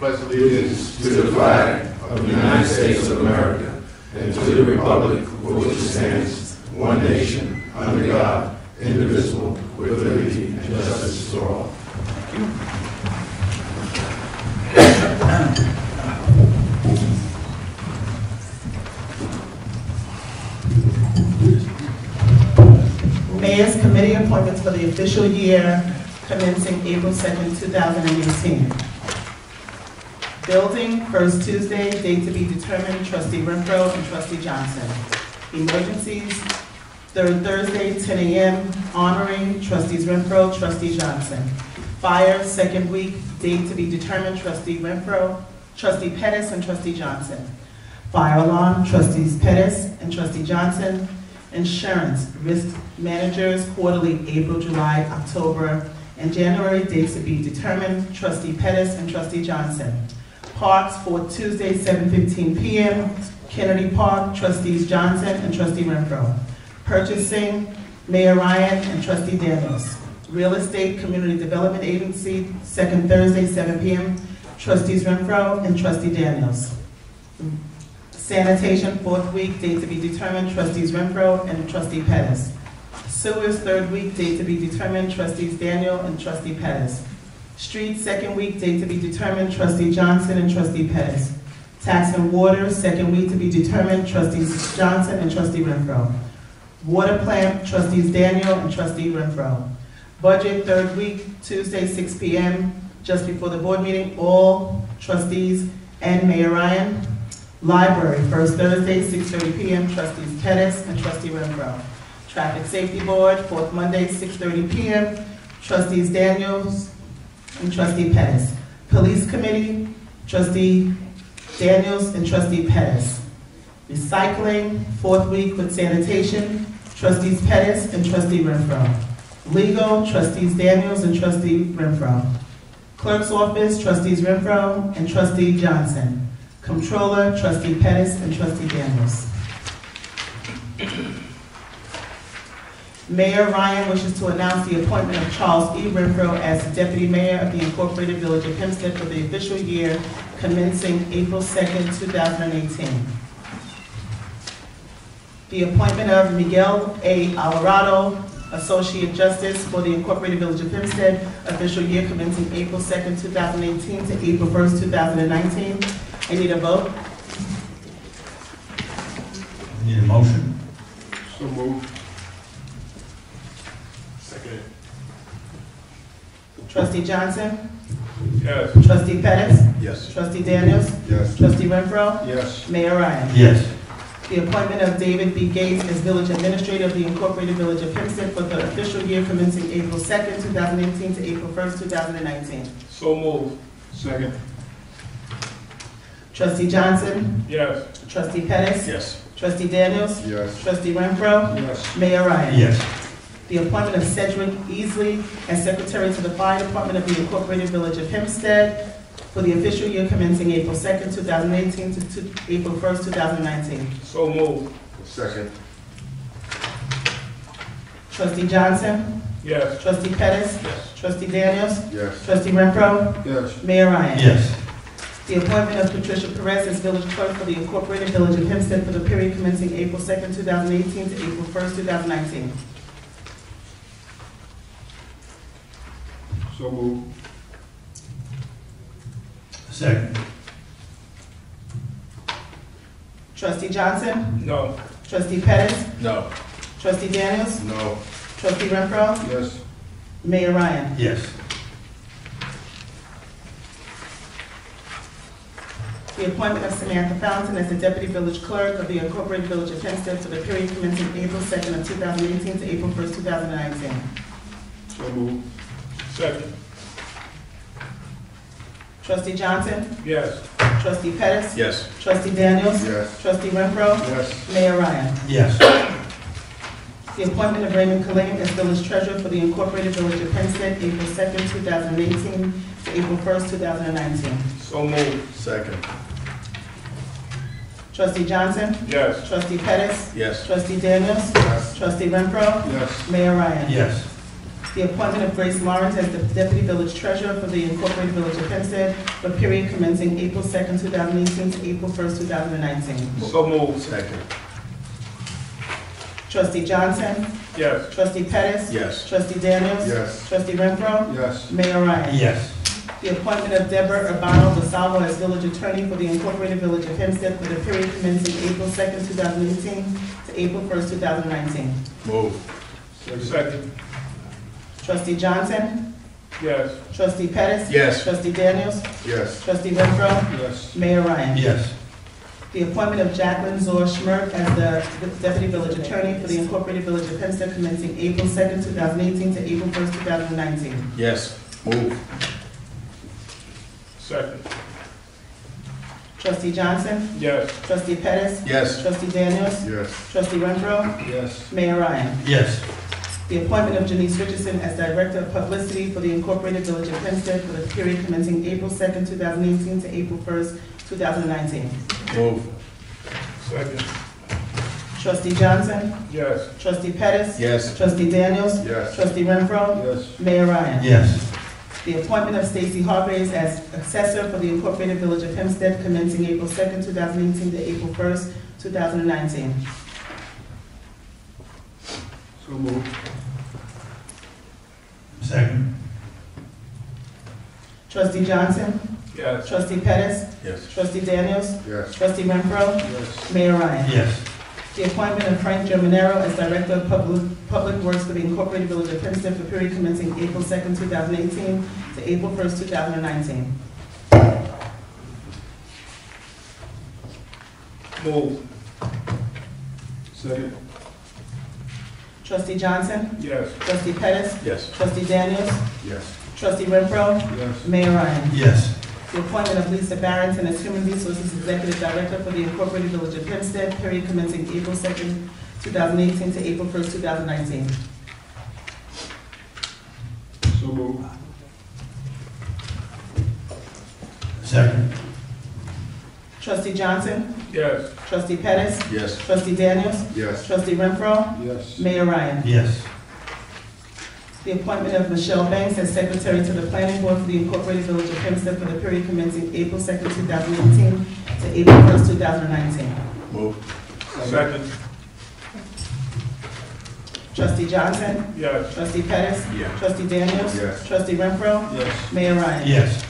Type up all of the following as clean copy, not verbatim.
pledge allegiance to the flag of the United States of America and to the republic for which it stands, one nation, under God, indivisible, with liberty and justice for all. Thank you. Mayor's Committee appointments for the official year commencing April 2nd, 2018. Building, first Tuesday, date to be determined, Trustee Renfro and Trustee Johnson. Emergencies, third Thursday, 10 a.m., honoring Trustees Renfro, Trustee Johnson. Fire, second week, date to be determined, Trustee Renfro, Trustee Pettis, and Trustee Johnson. Fire alarm, Trustees Pettis and Trustee Johnson. Insurance, risk managers, quarterly, April, July, October, and January, dates to be determined, Trustee Pettis and Trustee Johnson. Parks, for Tuesday, 7:15 p.m., Kennedy Park, Trustees Johnson and Trustee Renfro. Purchasing, Mayor Ryan and Trustee Daniels. Real Estate Community Development Agency, second Thursday, 7 p.m., Trustees Renfro and Trustee Daniels. Sanitation, fourth week, date to be determined, Trustees Renfro and Trustee Pettis. Sewers, third week, date to be determined, Trustees Daniel and Trustee Pettis. Street, second week, date to be determined, Trustee Johnson and Trustee Pettis. Tax and Water, second week to be determined, Trustees Johnson and Trustee Renfro. Water Plant, Trustees Daniel and Trustee Renfro. Budget, third week, Tuesday, 6 p.m., just before the board meeting, all trustees and Mayor Ryan. Library, first Thursday, 6:30 p.m., Trustees Pettis and Trustee Renfro. Traffic Safety Board, fourth Monday, 6:30 p.m., Trustees Daniels and Trustee Pettis. Police Committee, Trustee Daniels and Trustee Pettis. Recycling, fourth week with sanitation, Trustees Pettis and Trustee Renfro. Legal, Trustees Daniels and Trustee Renfro. Clerk's Office, Trustees Renfro and Trustee Johnson. Comptroller, Trustee Pettis and Trustee Daniels. Mayor Ryan wishes to announce the appointment of Charles E. Renfro as Deputy Mayor of the Incorporated Village of Hempstead for the official year commencing April 2nd, 2018. The appointment of Miguel A. Alvarado, Associate Justice for the Incorporated Village of Hempstead, official year commencing April 2nd, 2018 to April 1st, 2019. I need a vote. Need a motion? So moved. Second. Trustee Johnson? Yes. Trustee Pettis? Yes. Trustee Daniels? Yes. Trustee Renfro? Yes. Mayor Ryan? Yes. The appointment of David B. Gates as Village Administrator of the Incorporated Village of Hempstead for the official year commencing April 2nd, 2018 to April 1st, 2019. So moved. Second. Trustee Johnson? Yes. Trustee Pettis? Yes. Trustee Daniels? Yes. Trustee Renfro? Yes. Mayor Ryan? Yes. The appointment of Cedric Easley as Secretary to the Fire Department of the Incorporated Village of Hempstead for the official year commencing April 2nd, 2018 to April 1st, 2019. So moved. Second. Trustee Johnson? Yes. Trustee Pettis? Yes. Trustee Daniels? Yes. Trustee Renfro? Yes. Mayor Ryan? Yes. The appointment of Patricia Perez as Village Clerk for the Incorporated Village of Hempstead for the period commencing April 2nd, 2018 to April 1st, 2019. So moved. Second. Trustee Johnson? No. Trustee Pettis? No. Trustee Daniels? No. Trustee Renfro? Yes. Mayor Ryan? Yes. The appointment of Samantha Fountain as the Deputy Village Clerk of the Incorporated Village of Hempstead for the period commencing April 2nd of 2018 to April 1st, 2019. So moved. Second. Trustee Johnson? Yes. Trustee Pettis? Yes. Trustee Daniels? Yes. Trustee Renfro? Yes. Mayor Ryan? Yes. The appointment of Raymond Kalain as Village Treasurer for the Incorporated Village of Hempstead, April 2nd, 2018 to April 1st, 2019. So moved. Second. Trustee Johnson? Yes. Trustee Pettis? Yes. Trustee Daniels? Yes. Trustee Renfro? Yes. Mayor Ryan? Yes. The appointment of Grace Lawrence as the Deputy Village Treasurer for the Incorporated Village of Hempstead for a period commencing April 2nd, 2018 to April 1st, 2019. So moved. Second. Trustee Johnson? Yes. Trustee Pettis? Yes. Trustee Daniels? Yes. Trustee Renfro? Yes. Mayor Ryan? Yes. The appointment of Deborah Urbano Basalvo as Village Attorney for the Incorporated Village of Hempstead for the period commencing April 2nd, 2018 to April 1st, 2019. Move. Second. Trustee Johnson? Yes. Trustee Pettis? Yes. Trustee Daniels? Yes. Trustee Renfro? Yes. Mayor Ryan? Yes. The appointment of Jacqueline Zor Schmirk as the Deputy Village Attorney for the Incorporated Village of Hempstead commencing April 2nd, 2018 to April 1st, 2019. Yes. Move. Second. Trustee Johnson? Yes. Trustee Pettis? Yes. Trustee Daniels? Yes. Trustee Renfro? Yes. Mayor Ryan? Yes. The appointment of Janice Richardson as Director of Publicity for the Incorporated Village of Hempstead for the period commencing April 2nd, 2018 to April 1st, 2019. Move. Second. Trustee Johnson? Yes. Trustee Pettis? Yes. Trustee Daniels? Yes. Trustee Renfro? Yes. Mayor Ryan? Yes. The appointment of Stacy Hargraves as Assessor for the Incorporated Village of Hempstead commencing April 2nd, 2018 to April 1st, 2019. So moved. Second. Trustee Johnson? Yes. Trustee Pettis? Yes. Trustee Daniels? Yes. Trustee Renfro? Yes. Mayor Ryan? Yes. The appointment of Frank Germanero as Director of Public Works for the Incorporated Village of Hempstead for period commencing April 2nd, 2018 to April 1st, 2019. Move. Second. Trustee Johnson? Yes. Trustee Pettis? Yes. Trustee Daniels? Yes. Trustee Renfro? Yes. Mayor Ryan? Yes. The appointment of Lisa Barrington as Human Resources Executive Director for the Incorporated Village of Hempstead, period commencing April 2nd, 2018 to April 1st, 2019. So moved. Second. Trustee Johnson? Yes. Trustee Pettis? Yes. Trustee Daniels? Yes. Trustee Renfro? Yes. Mayor Ryan? Yes. The appointment of Michelle Banks as Secretary to the Planning Board for the Incorporated Village of Hempstead for the period commencing April 2nd, 2018 to April 1st, 2019. Move. Second. Trustee Johnson? Yes. Trustee Pettis? Yes. Trustee Daniels? Yes. Trustee Renfro? Yes. Mayor Ryan? Yes.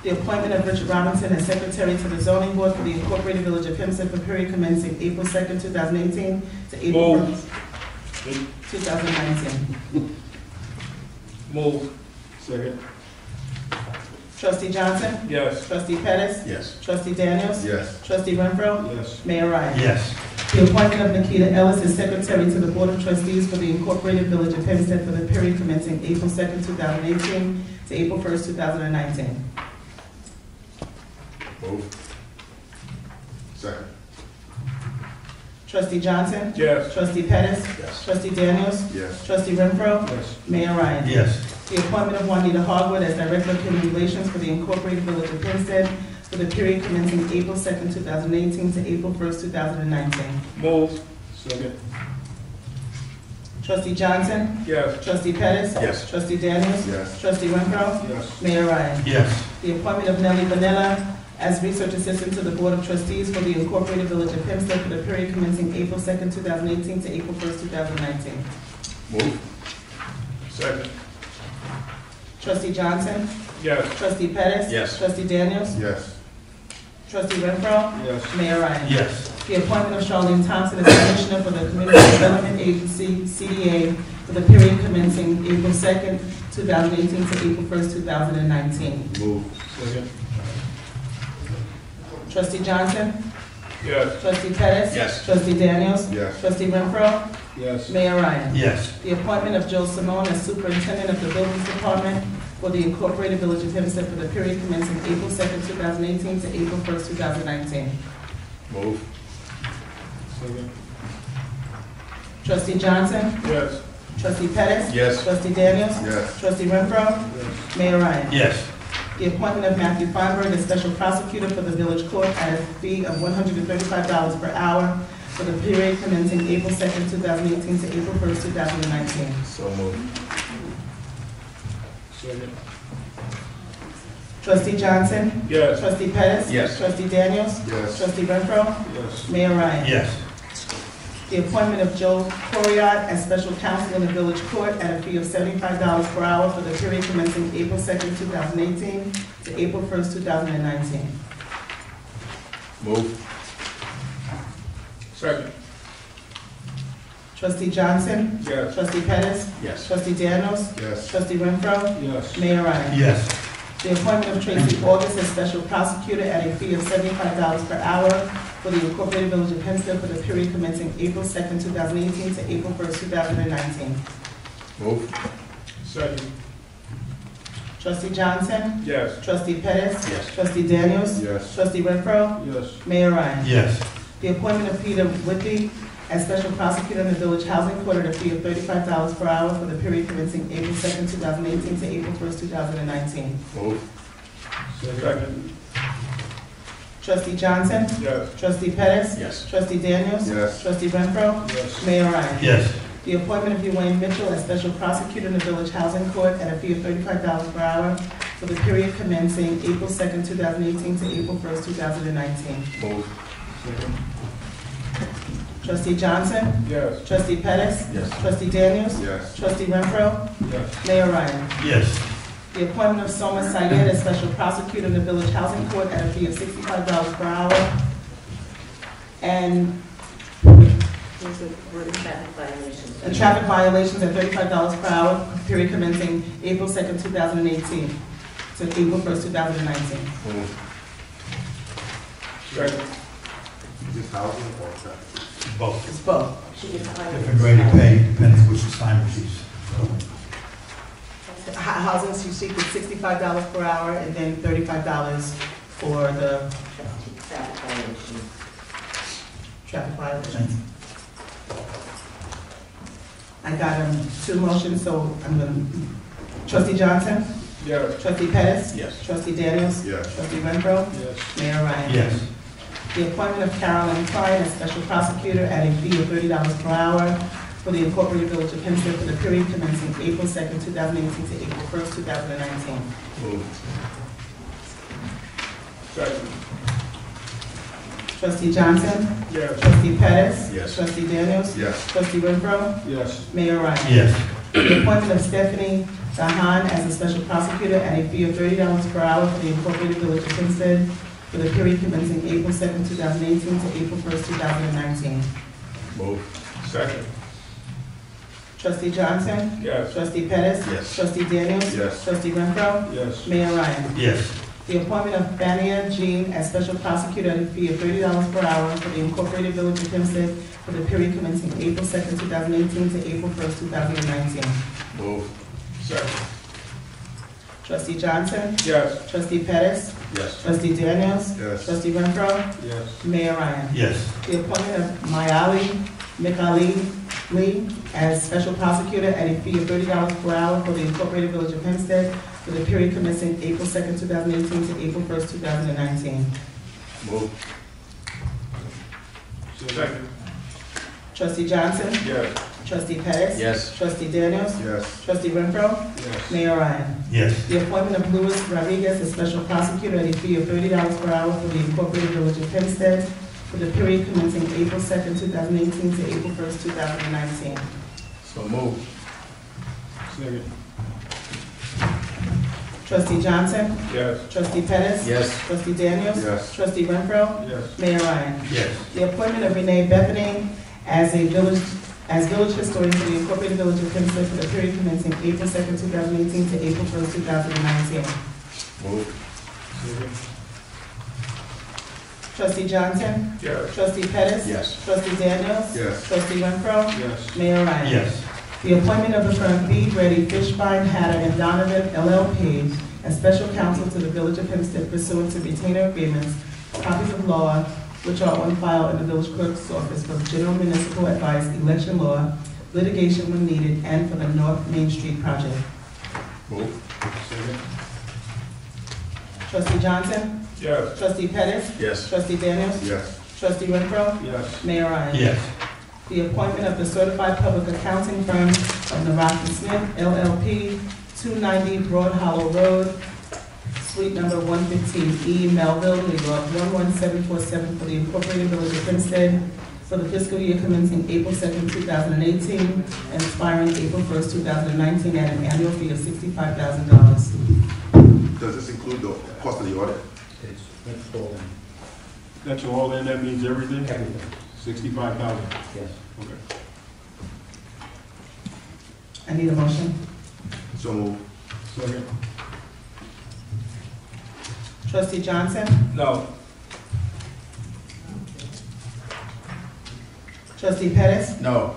The appointment of Richard Robinson as Secretary to the Zoning Board for the Incorporated Village of Hempstead for period commencing April 2nd, 2018 to April 1st, 2019. Move. Second. Trustee Johnson? Yes. Trustee Pettis? Yes. Trustee Daniels? Yes. Trustee Renfro? Yes. Mayor Ryan? Yes. The appointment of Nikita Ellis as Secretary to the Board of Trustees for the Incorporated Village of Hempstead for the period commencing April 2nd, 2018 to April 1st, 2019. Move. Second. Trustee Johnson? Yes. Trustee Pettis? Yes. Trustee Daniels? Yes. Trustee Renfro? Yes. Mayor Ryan? Yes. The appointment of Juanita Hogwood as Director of Human Relations for the Incorporated Village of Hempstead for the period commencing April 2nd, 2018 to April 1st, 2019. Move. Second. Trustee Johnson? Yes. Trustee Pettis? Yes. Trustee Daniels? Yes. Trustee Renfro? Yes. Mayor Ryan? Yes. The appointment of Nellie Vanilla as Research Assistant to the Board of Trustees for the Incorporated Village of Hempstead for the period commencing April 2nd, 2018 to April 1st, 2019. Move. Second. Trustee Johnson? Yes. Trustee Pettis? Yes. Trustee Daniels? Yes. Trustee Renfro? Yes. Mayor Ryan? Yes. The appointment of Charlene Thompson as Commissioner for the Community Development Agency, CDA, for the period commencing April 2nd, 2018 to April 1st, 2019. Move. Second. Trustee Johnson? Yes. Trustee Pettis? Yes. Trustee Daniels? Yes. Trustee Renfro? Yes. Mayor Ryan? Yes. The appointment of Joe Simone as Superintendent of the Buildings Department for the Incorporated Village of Hempstead for the period commencing April 2nd, 2018 to April 1st, 2019. Move. Second. Trustee Johnson? Yes. Trustee Pettis? Yes. Trustee Daniels? Yes. Trustee Renfro? Yes. Mayor Ryan? Yes. The appointment of Matthew Feinberg as Special Prosecutor for the Village Court at a fee of $135 per hour for the period commencing April 2nd, 2018 to April 1st, 2019. So moved. Second. Trustee Johnson? Yes. Trustee Pettis? Yes. Trustee Daniels? Yes. Trustee Renfro? Yes. Mayor Ryan? Yes. The appointment of Joe Coriat as special counsel in the village court at a fee of $75 per hour for the period commencing April 2nd, 2018 to April 1st, 2019. Move. Second. Trustee Johnson? Yes. Trustee Pettis? Yes. Trustee Daniels? Yes. Trustee Renfro? Yes. Mayor Ryan? Yes. The appointment of Tracy August as special prosecutor at a fee of $75 per hour for the Incorporated Village of Hempstead for the period commencing April 2nd, 2018 to April 1st, 2019. Move. Second. Trustee Johnson? Yes. Trustee Pettis? Yes. Trustee Daniels? Yes. Trustee Renfro? Yes. Mayor Ryan? Yes. The appointment of Peter Whitby as special prosecutor in the Village Housing Court at a fee of $35 per hour for the period commencing April 2nd, 2018 to April 1st, 2019. Move. Second. Trustee Johnson? Yes. Trustee Pettis? Yes. Trustee Daniels? Yes. Trustee Renfro? Yes. Mayor Ryan? Yes. The appointment of Dwayne Mitchell as special prosecutor in the Village Housing Court at a fee of $35 per hour for the period commencing April 2nd, 2018 to April 1st, 2019. Move. Second. Trustee Johnson? Yes. Trustee Pettis? Yes. Trustee Daniels? Yes. Trustee Renfro? Yes. Mayor Ryan? Yes. The appointment of Soma Syed as special prosecutor in the Village Housing Court at a fee of $65 per hour. And traffic violations at $35 per hour, period commencing April 2nd, 2018 to April 1st, 2019. Move. Second. Is this housing or traffic? Both. It's both. Different rate of pay, depending which assignment she's. Housing, she seeks $65 per hour and then $35 for the traffic violations. I got two motions, so I'm going to, Trustee Johnson? Yes. Trustee Pettis? Yes. Trustee Daniels? Yes. Trustee Renfro? Yes. Mayor Ryan? Yes. The appointment of Carolyn Klein as special prosecutor at a fee of $30 per hour for the Incorporated Village of Hempstead for the period commencing April 2nd, 2018 to April 1st, 2019. Move. Second. Trustee Johnson? Yes. Trustee Pettis? Yes. Trustee Daniels? Yes. Trustee Renfro? Yes. Mayor Ryan? Yes. The appointment of Stephanie Dahan as a special prosecutor at a fee of $30 per hour for the Incorporated Village of Hempstead for the period commencing April 2nd, 2018 to April 1st, 2019. Move. Second. Trustee Johnson? Yes. Trustee Pettis? Yes. Trustee Daniels? Yes. Trustee Renfro? Yes. Mayor Ryan? Yes. The appointment of Fania Jean as special prosecutor at a fee of $30 per hour for the Incorporated Village of Hempstead for the period commencing April 2nd, 2018 to April 1st, 2019. Move. Second. Trustee Johnson? Yes. Trustee Pettis? Yes. Trustee Daniels? Yes. Trustee Renfro? Yes. Mayor Ryan? Yes. The appointment of Mayali Mikali Lee as special prosecutor at a fee of $30 per hour for the Incorporated Village of Hempstead for the period commencing April 2nd, 2018 to April 1st, 2019. Move. Second. Trustee Johnson? Yes. Trustee Pettis? Yes. Trustee Daniels? Yes. Trustee Renfro? Yes. Mayor Ryan? Yes. The appointment of Louis Rodriguez as special prosecutor at a fee of $30 per hour for the Incorporated Village of Hempstead for the period commencing April 2nd, 2018 to April 1st, 2019. So move. Second. Trustee Johnson? Yes. Trustee Pettis? Yes. Trustee Daniels? Yes. Trustee Renfro? Yes. Mayor Ryan? Yes. The appointment of Renee Bethany as village historian for the Incorporated Village of Hempstead for the period commencing April 2nd, 2018 to April 1st, 2019. Move. Second. Trustee Johnson? Yes. Trustee Pettis? Yes. Trustee Daniels? Yes. Trustee Renfro? Yes. Mayor Ryan? Yes. The appointment of the firm B. Brady, Fishbein, Hatter, and Donovan, LLP, as special counsel to the Village of Hempstead pursuant to retainer agreements, copies of law, which are on file in the village clerk's office for general municipal advice, election law, litigation when needed, and for the North Main Street project. Move. Second. Trustee Johnson? Yes. Trustee Pettis? Yes. Trustee Daniels? Yes. Trustee Renfro? Yes. Mayor Ryan? Yes. The appointment of the certified public accounting firm of Naraki Smith, LLP, 290 Broad Hollow Road, Suite number 115E, Melville, New York, 11747 for the Incorporated Village of Hempstead for the fiscal year commencing April 2nd, 2018 and expiring April 1st, 2019 at an annual fee of $65,000. Does this include the cost of the audit? That's all in. That's all in, that means everything? Everything. 65,000. Yes. Okay. I need a motion. So moved. Second. Trustee Johnson? No. Trustee Pettis? No.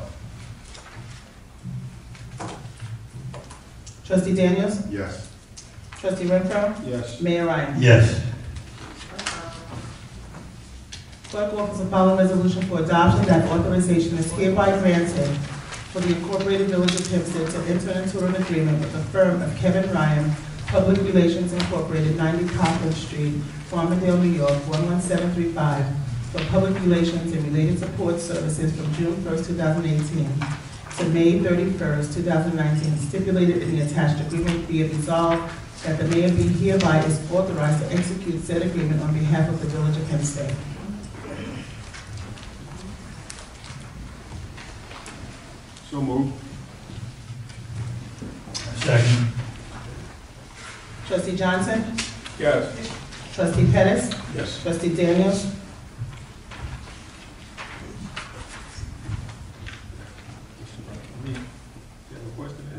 Trustee Daniels? Yes. Trustee Renfro? Yes. Mayor Ryan? Yes. Clerk offers the following resolution for adoption that authorization is hereby granted for the Incorporated Village of Hempstead to enter into an agreement with the firm of Kevin Ryan, Public Relations Incorporated, 90 Cochran Street, Farmingdale, New York, 11735, for public relations and related support services from June 1st, 2018 to May 31st, 2019, stipulated in the attached agreement. Be it resolved that the mayor be hereby is authorized to execute said agreement on behalf of the Village of Hempstead. So moved. Second. Trustee Johnson? Yes. Trustee Pettis? Yes. Trustee Daniels?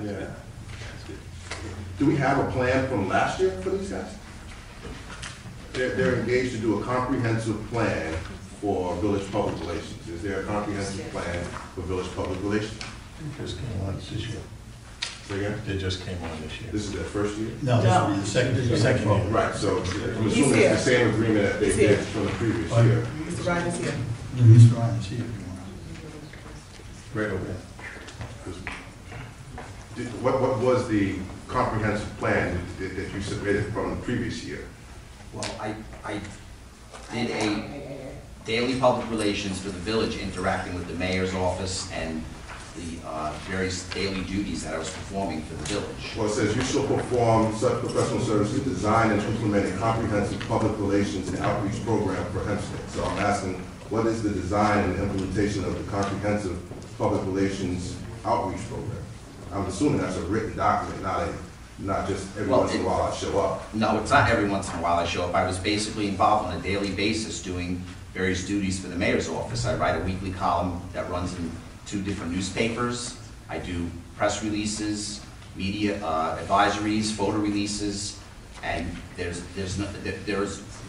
Yeah. Do we have a plan from last year for these guys? They're engaged to do a comprehensive plan for village public relations. Is there a comprehensive plan for village public relations? It just came on this year. Say again? It just came on this year. This is their first year? No, this will be the second. Second year. Right, so I'm He's assuming here. it's the same agreement that they He's here. did from the previous Fine. year. Mr. Ryan is here. Mr. Ryan is here if you want. Right over there. What was the comprehensive plan that you submitted from the previous year? Well, I did a daily public relations for the village, interacting with the mayor's office and the various daily duties that I was performing for the village. Well, it says you shall perform such professional services, design and implement a comprehensive public relations and outreach program for Hempstead. So I'm asking, what is the design and implementation of the comprehensive public relations outreach program? I'm assuming that's a written document, not just every once in a while I show up. No, it's not every once in a while I show up. I was basically involved on a daily basis doing various duties for the mayor's office. I write a weekly column that runs in 2 different newspapers. I do press releases, media advisories, photo releases, and there's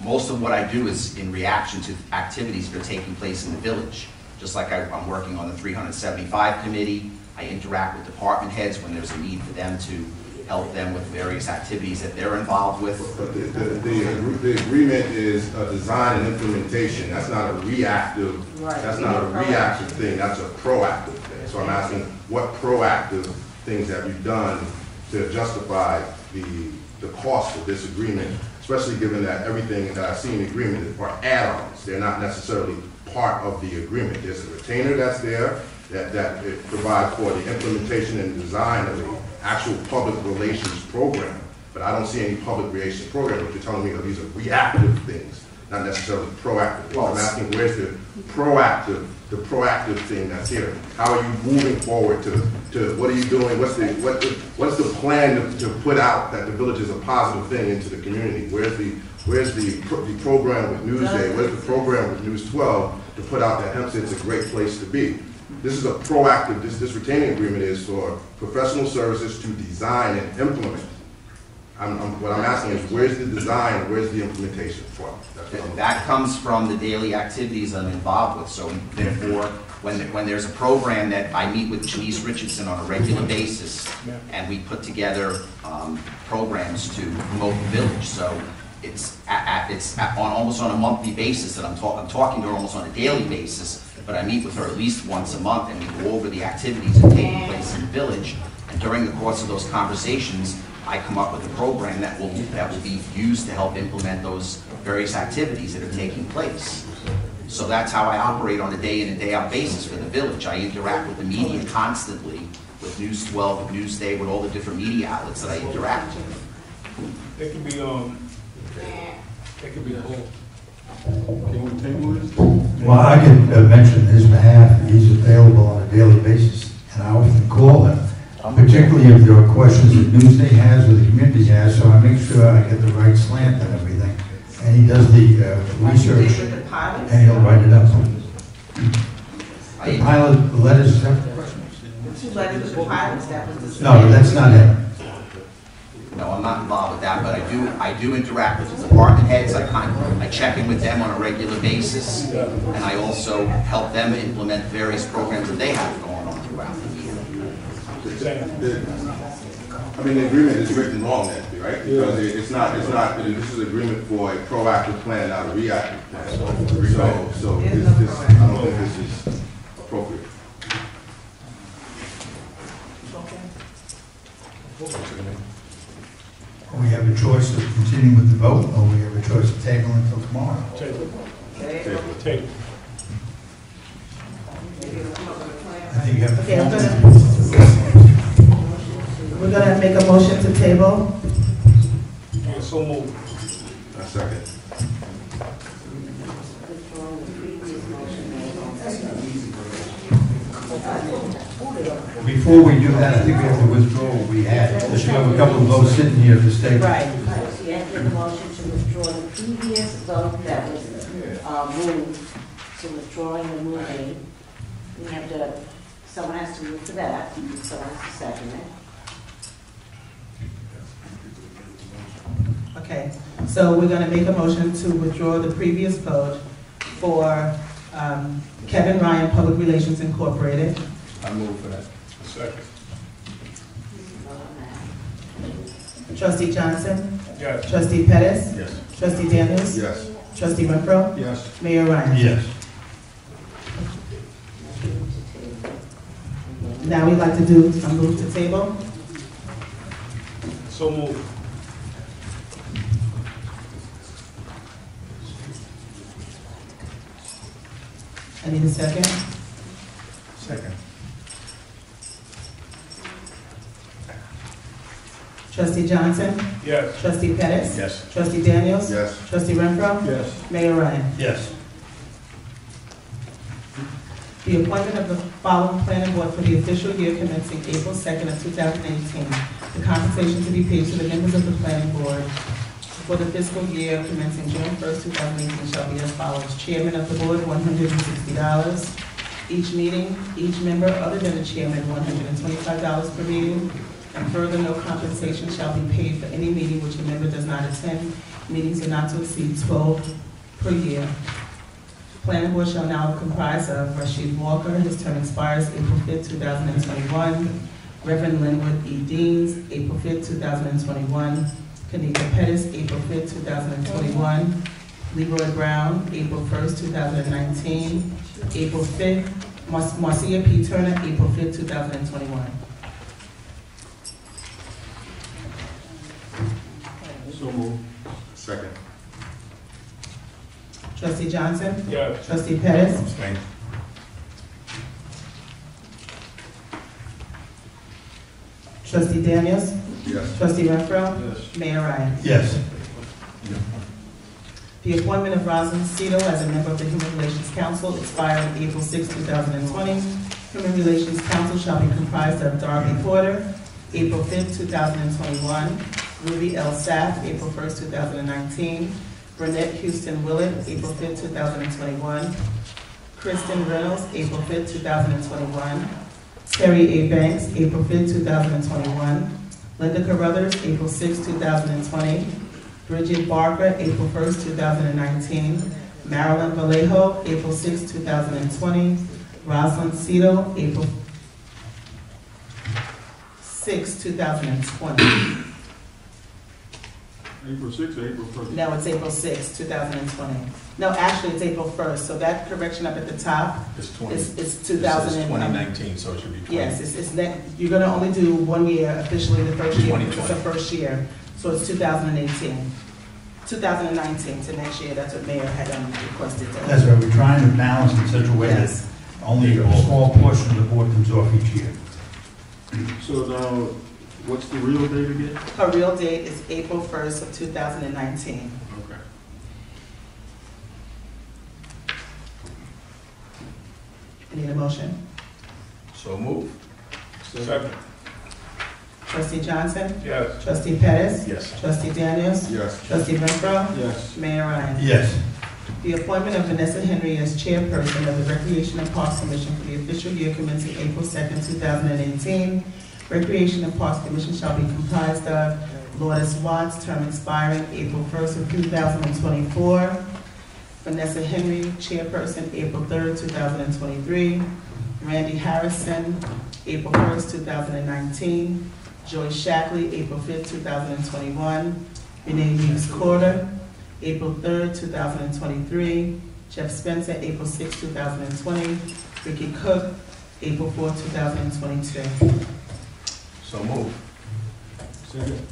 most of what I do is in reaction to activities that are taking place in the village. Just like I'm working on the 375 committee, I interact with department heads when there's a need for them to help them with various activities that they're involved with. But the agreement is a design and implementation. That's not a reactive. Right. That's not a reactive thing. That's a proactive thing. So I'm asking, what proactive things have you done to justify the cost of this agreement, especially given that everything that I see in the agreement are add-ons. They're not necessarily part of the agreement. There's a retainer that's there that it provides for the implementation and design of the actual public relations program, but I don't see any public relations program. What you're telling me are these are reactive things, not necessarily proactive things. I'm asking, where's the proactive thing that's here? How are you moving forward to what are you doing? What's the plan to put out that the village is a positive thing into the community? Where's the program with Newsday? Where's the program with News 12 to put out that Hempstead's a great place to be? This is a proactive, this retaining agreement is for professional services to design and implement. What I'm asking is, where's the design, where's the implementation from? That comes from the daily activities I'm involved with. So therefore, when there's a program that I meet with Janice Richardson on a regular basis, and we put together programs to promote the village. So it's almost on a monthly basis that I'm talking to her almost on a daily basis. But I meet with her at least once a month, and we go over the activities that are taking place in the village. And during the course of those conversations, I come up with a program that will be used to help implement those various activities that are taking place. So that's how I operate on a day in and day out basis for the village. I interact with the media constantly with with News 12, with Newsday, with all the different media outlets that I interact with. It could be, it could be a whole. Can we table this? Well, I can mention his behalf, he's available on a daily basis, and I often call him, particularly if there are questions that Newsday has or the community has, so I make sure I get the right slant and everything. And he does the research, and he'll write it up. The pilot letters, Two letters with the pilots, that was the. no, that's not him. No, I'm not involved with that, but I do interact with the department heads. I check in with them on a regular basis, and I also help them implement various programs that they have going on throughout the year. I mean, the agreement is written wrong, then, right? Because it's not, this is an agreement for a proactive plan, not a reactive plan. So it's just, I don't think this is appropriate. We have a choice of continuing with the vote, or we have a choice of tabling until tomorrow. Table. Table. Table. I think you have. Okay, we're gonna make a motion to table. Yeah, so moved. A second. Before we do that, I think we have to withdraw what we had. We should have a couple of votes sitting here to stay. Right. So you have to make a motion to withdraw the previous vote that was moved, to withdrawing the moving. We have to, someone has to move for that, someone has to second it. Okay, so we're gonna make a motion to withdraw the previous vote for Kevin Ryan, Public Relations Incorporated. I move for that. Second. Vote on that. Trustee Johnson? Yes. Trustee Pettis? Yes. Trustee Daniels? Yes. Trustee Renfro? Yes. Mayor Ryan? Yes. Now we'd like to do a move to table. So moved. I need a second. Second. Trustee Johnson? Yes. Trustee Pettis? Yes. Trustee Daniels? Yes. Trustee Renfro? Yes. Mayor Ryan? Yes. The appointment of the following planning board for the official year commencing April 2nd of 2018. The compensation to be paid to the members of the planning board for the fiscal year commencing June 1st, 2018 shall be as follows. Chairman of the board, $160. Each meeting, each member other than the chairman, $125 per meeting. And further, no compensation shall be paid for any meeting which a member does not attend. Meetings are not to exceed 12 per year. Planning board shall now comprise of Rashid Walker, his term expires April 5th, 2021. Reverend Linwood E. Deans, April 5th, 2021. Kanika Pettis, April 5th, 2021. Leroy Brown, April 1st, 2019. April 5th, Marcia P. Turner, April 5th, 2021. So moved. Second. Trustee Johnson? Yes. Trustee Pettis? Abstain. Trustee Daniels? Yes. Trustee Renfro? Yes. Mayor Ryan? Yes. The appointment of Rosalind Cito as a member of the Human Relations Council expired April 6, 2020. Human Relations Council shall be comprised of Darby Porter, April 5, 2021. Ruby L. Sapp, April 1, 2019. Burnett Houston Willett, April 5, 2021. Kristen Reynolds, April 5, 2021. Terry A. Banks, April 5, 2021. Linda Carruthers, April 6, 2020. Bridget Barker, April 1, 2019. Marilyn Vallejo, April 6, 2020. Rosalind Cito, April 6, 2020. April 6th or April 1st? No, it's April 6, 2020. No, actually, it's April 1st, so that correction up at the top It's 20. is This 2000 is and... 2019, so it should be 20. Yes, you're gonna only do 1 year officially the first year, because it's the 2020. first year. So it's 2018. 2019 to next year, that's what Mayor had requested. That's right, we're trying to balance in such a way that Yes. only a small portion of the board comes off each year. So now, what's the real date again? Her real date is April 1st of 2019. Okay. I need a motion. So move. Second. Trustee Johnson? Yes. Trustee Pettis? Yes. Trustee Daniels? Yes. Trustee Renfro? Yes. Mayor Ryan? Yes. The appointment of Vanessa Henry as chairperson of the Recreation and Parks Commission for the official year commencing April 2nd, 2018. Recreation and Parks Commission shall be comprised of Lourdes Watts, term expiring April 1st of 2024. Vanessa Henry, chairperson, April 3rd, 2023. Randy Harrison, April 1st, 2019. Joyce Shackley, April 5th, 2021. Renee Reeves Corder, April 3rd, 2023. Jeff Spencer, April 6th, 2020. Ricky Cook, April 4th, 2022. So move. Second.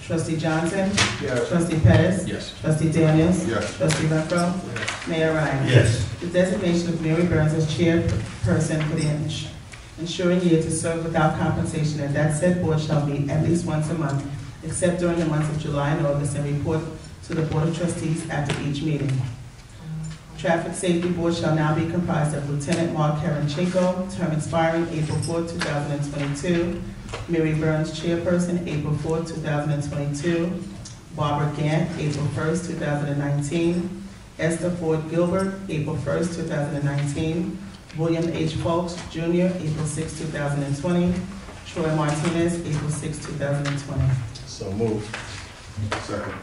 Trustee Johnson? Yes. Trustee Pettis? Yes. Trustee Daniels? Yes. Trustee Renfro? Mayor Ryan? Yes. The designation of Mary Burns as chairperson for the ensuing year to serve without compensation, and that said board shall meet at least once a month, except during the months of July and August, and report to the Board of Trustees after each meeting. Traffic Safety Board shall now be comprised of Lieutenant Mark Karanchiko, term expiring April 4, 2022. Mary Burns, chairperson, April 4, 2022. Barbara Gant, April 1st, 2019. Esther Ford Gilbert, April 1st, 2019. William H. Folks, Jr., April 6, 2020. Troy Martinez, April 6, 2020. So move. Second.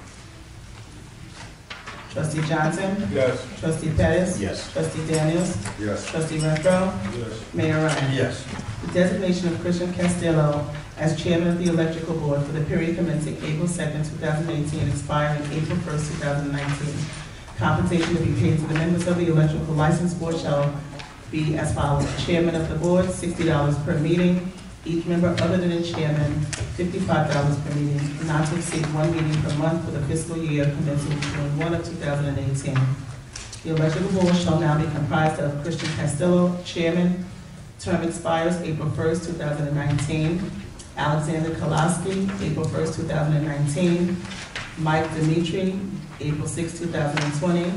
Trustee Johnson? Yes. Trustee Pettis? Yes. Trustee Daniels? Yes. Trustee Renfro? Yes. Mayor Ryan? Yes. The designation of Christian Castillo as chairman of the electrical board for the period commencing April 2nd, 2018, and expiring April 1st, 2019. Compensation to be paid to the members of the electrical license board shall be as follows. Chairman of the board, $60 per meeting. Each member other than the chairman, $55 per meeting, not to exceed one meeting per month for the fiscal year commencing June 1 of 2018. The electrical board shall now be comprised of Christian Castillo, chairman. Term expires April 1st, 2019. Alexander Kolaski, April 1st, 2019. Mike Dimitri, April 6, 2020.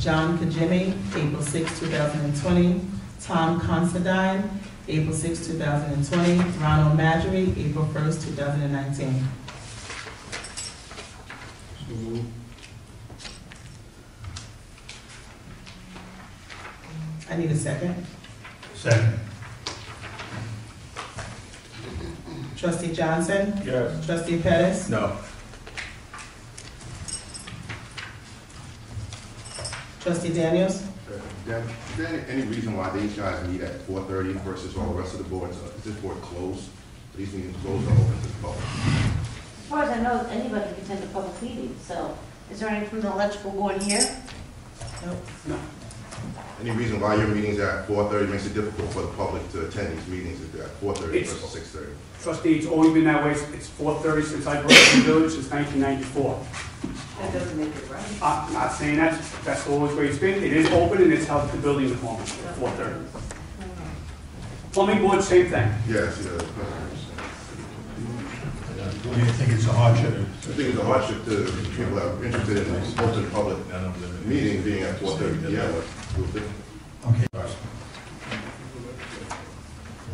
John Kajimi, April 6, 2020. Tom Considine, April 6, 2020. Ronald Madry, April 1st, 2019. So moved. I need a second. Second. Trustee Johnson? Yes. Trustee Pettis? No. Trustee Daniels? Dan, is there any reason why these guys meet at 4:30 versus all the rest of the boards? Is this board closed? These meetings closed or open to the public? As far as I know, anybody can attend a public meeting, so is there any from the electrical board here? Nope. Any reason why your meetings at 4:30 makes it difficult for the public to attend these meetings if they're at 4:30 It's- versus 6:30? Trustee, it's always been that way. It's 4:30 since I've worked in the village since 1994. That doesn't make it right. I'm not saying that's always the way it's been. It is open and it's held at the building department at 4:30. Plumbing board, same thing. Yes, Do you think it's a hardship? I think it's a hardship to people that are interested in hosting a public meeting being at 4:30 p.m. It's a little different. Okay.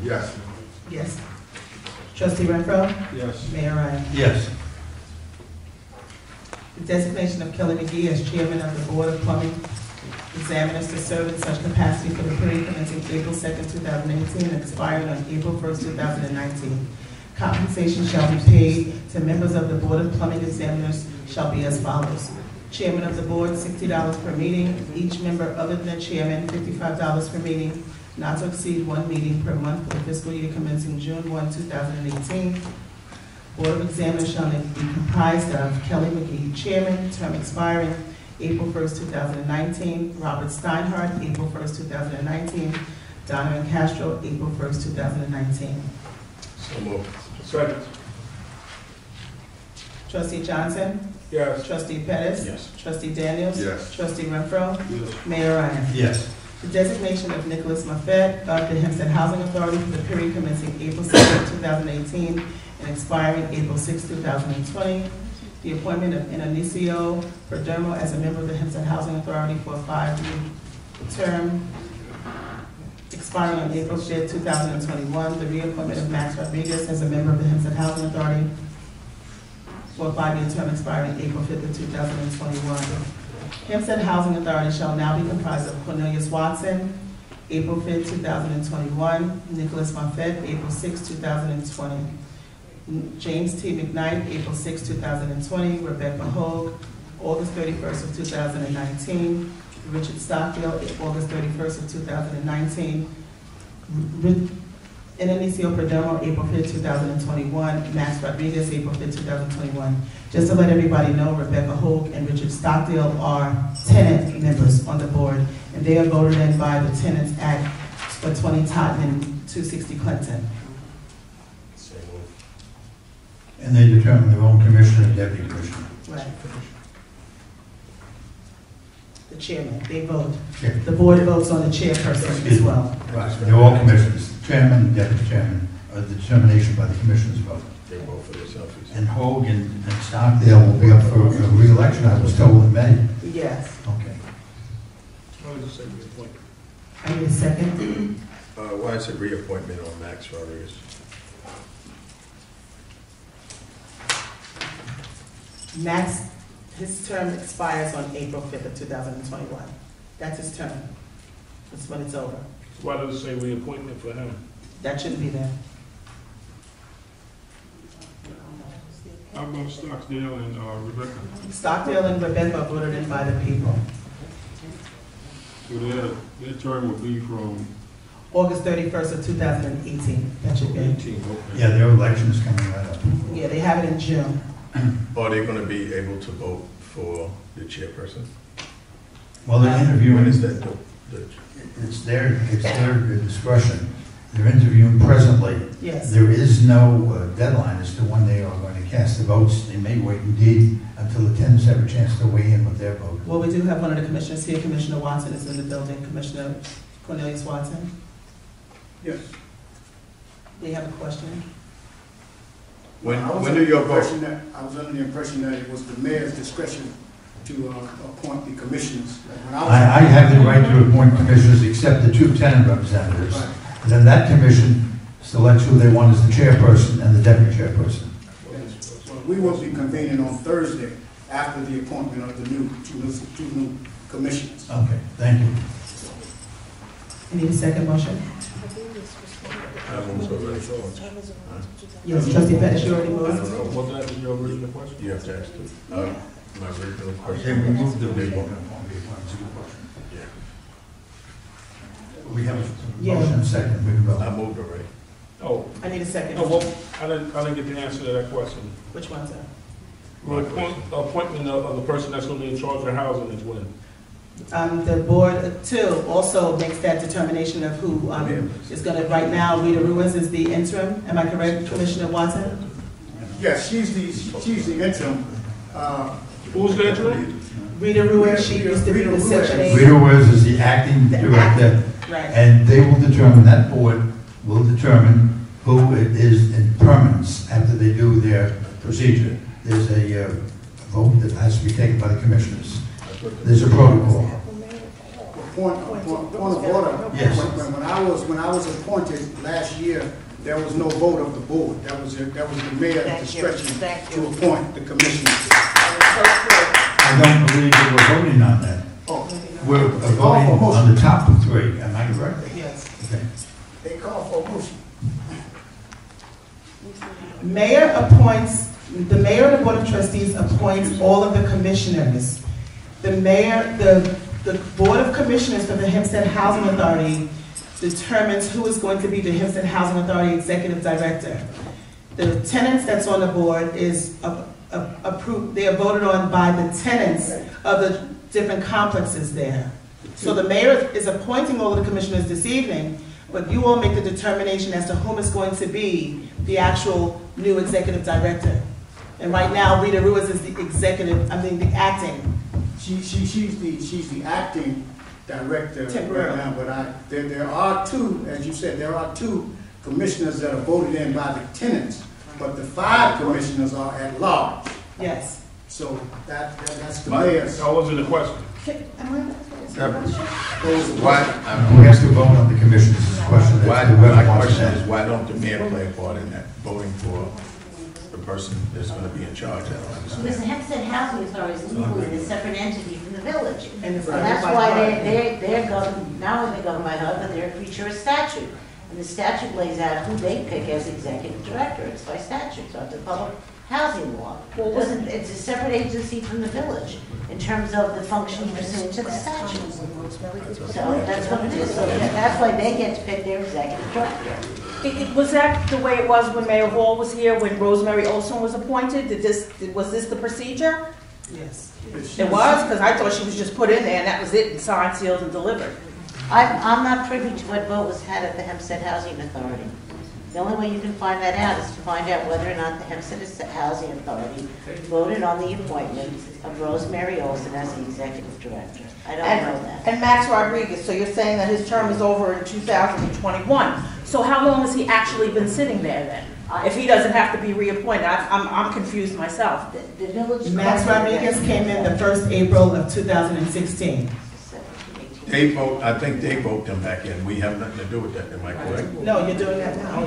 Yes. Yes. Trustee Renfro? Yes. Mayor Ryan? Yes. The designation of Kelly McGee as chairman of the Board of Plumbing Examiners to serve in such capacity for the period commencing April 2nd, 2018, and expiring on April 1st, 2019. Compensation shall be paid to members of the Board of Plumbing Examiners shall be as follows. Chairman of the board, $60 per meeting. Each member other than the chairman, $55 per meeting, not to exceed one meeting per month for the fiscal year commencing June 1, 2018. Board of Examiners shall be comprised of Kelly McGee, chairman, term expiring April 1st, 2019. Robert Steinhardt, April 1st, 2019. Donovan Castro, April 1st, 2019. So move. Second. Trustee Johnson? Yes. Trustee Pettis? Yes. Trustee Daniels? Yes. Trustee Renfro? Yes. Mayor Ryan? Yes. The designation of Nicholas Moffett of the Hempstead Housing Authority for the period commencing April 2nd, 2018 and expiring April 6, 2020. The appointment of Inicio Perdomo as a member of the Hempstead Housing Authority for a 5-year term expiring on April 5th, 2021. The reappointment of Max Rodriguez as a member of the Hempstead Housing Authority for a 5-year term expiring April 5th of 2021. Hempstead Housing Authority shall now be comprised of Cornelius Watson, April 5th, 2021, Nicholas Moffett, April 6, 2020, James T. McKnight, April 6, 2020, Rebecca Hogue, August 31st of 2019, Richard Stockdale, August 31st of 2019, Inicio Perdomo, April 5th, 2021, Max Rodriguez, April 5th, 2021. Just to let everybody know, Rebecca Hogue and Richard Stockdale are tenant members on the board, and they are voted in by the Tenants Act for 20 Tottenham, 260 Clinton. So moved. And they determine their own commissioner and deputy commissioner. Right. The chairman, they vote. Yeah. The board votes on the chairperson as well. Right, they're all commissioners, chairman and deputy chairman, the determination by the commissioners vote. They vote for themselves. And Hogue and Stockdale will be up for a re-election, I was told in May. Yes. Okay. Why does it say reappointment? I need a second. Why is it reappointment on Max Rodriguez? Max, his term expires on April 5th of 2021. That's his term. That's when it's over. Why does it say reappointment for him? That shouldn't be there. How about Stockdale and Rebecca? Stockdale and Rebecca are voted in by the people. So their term would be from August 31st of 2018. That should be. 18, okay. Yeah, their election is coming right up. Yeah, they have it in June. Are they going to be able to vote for the chairperson? Well, they're interviewing. When is that? It's their discretion. They're interviewing presently. Yes. There is no deadline as to when they are going to cast the votes. They may wait indeed until the tenants have a chance to weigh in with their vote. Well, we do have one of the commissioners here. Commissioner Watson is in the building. Commissioner Cornelius Watson. Yes. They have a question. When I was do under you the impression vote? that I was under the impression that it was the mayor's discretion to appoint the commissioners. When I have the right to appoint commissioners except the 2 tenant representatives. Right. And then that commission selects who they want as the chairperson and the deputy chairperson. Well, we will be convening on Thursday after the appointment of the two new commissioners. Okay, thank you. You need a second motion? That one's already gone. Yes, Trustee Pettis, you already I moved. don't know. Was that your original question? You have to ask them. My original Okay, question. we moved the They legal. vote. Yeah. We have a Yeah. motion second, we can I vote. moved already. Oh, I need a second. well, I didn't get the answer to that question. Which one, sir? The appointment of the person that's going to be in charge of housing is when? The board too also makes that determination of who is going to, right now, Rita Ruiz is the interim. Am I correct, Commissioner Watson? Yes, she's the interim. Who's the interim? Rita Ruiz, she used to be the Section 8. Rita Wiz is the acting director, Right. and they will determine, that board will determine who it is in permanence after they do their procedure. There's a vote that has to be taken by the commissioners. There's a protocol. Point of order. Yes. When I was appointed last year, there was no vote of the board. That was the mayor's discretion to appoint the commissioners. I don't believe that we're voting on that. Oh, We're voting on the top 3, am I correct? Yes. Okay. they called for a motion. Mayor appoints, the mayor and the board of trustees appoints all of the commissioners. The mayor, the board of commissioners for the Hempstead Housing Authority determines who is going to be the Hempstead Housing Authority executive director. The tenants that's on the board is approved, they are voted on by the tenants of the different complexes there. So the mayor is appointing all of the commissioners this evening, but you all make the determination as to whom is going to be the actual new executive director. And right now, Rita Ruiz is the acting. She's the acting director Temporarily. right now, but there are two, as you said, there are two commissioners that are voted in by the tenants, but the 5 commissioners are at large. Yes. So that's the mayor's. That wasn't the question. Why, We have to vote on the commissioners' question. why, That's whoever my wants question that. is, why don't the mayor play a part in that, voting for the person that's gonna be in charge? I don't Because understand. the Hempstead Housing Authority is legally a separate entity from the village. And it's So governed that's by why HUD. they're governed, not only they're governed by HUD, but they're a creature of statute. And the statute lays out who they pick as executive director. It's by statute, so it's a public housing law. It's a separate agency from the village in terms of the functioning pursuant to the statute. So that's what it is. So that's why they get to pick their executive director. Was that the way it was when Mayor Hall was here, when Rosemary Olson was appointed? Was this the procedure? Yes. It was, because I thought she was just put in there and that was it, and signed, sealed, and delivered. I'm not privy to what vote was had at the Hempstead Housing Authority. The only way you can find that out is to find out whether or not the Hempstead Housing Authority voted on the appointment of Rosemary Olson as the executive director. I don't know that. And Max Rodriguez, so you're saying that his term is over in 2021. So how long has he actually been sitting there then? If he doesn't have to be reappointed, I'm confused myself. The village. Max Rodriguez came in the 1st April of 2016. They vote, I think they vote them back in. We have nothing to do with that, am I correct? No, you're doing that now.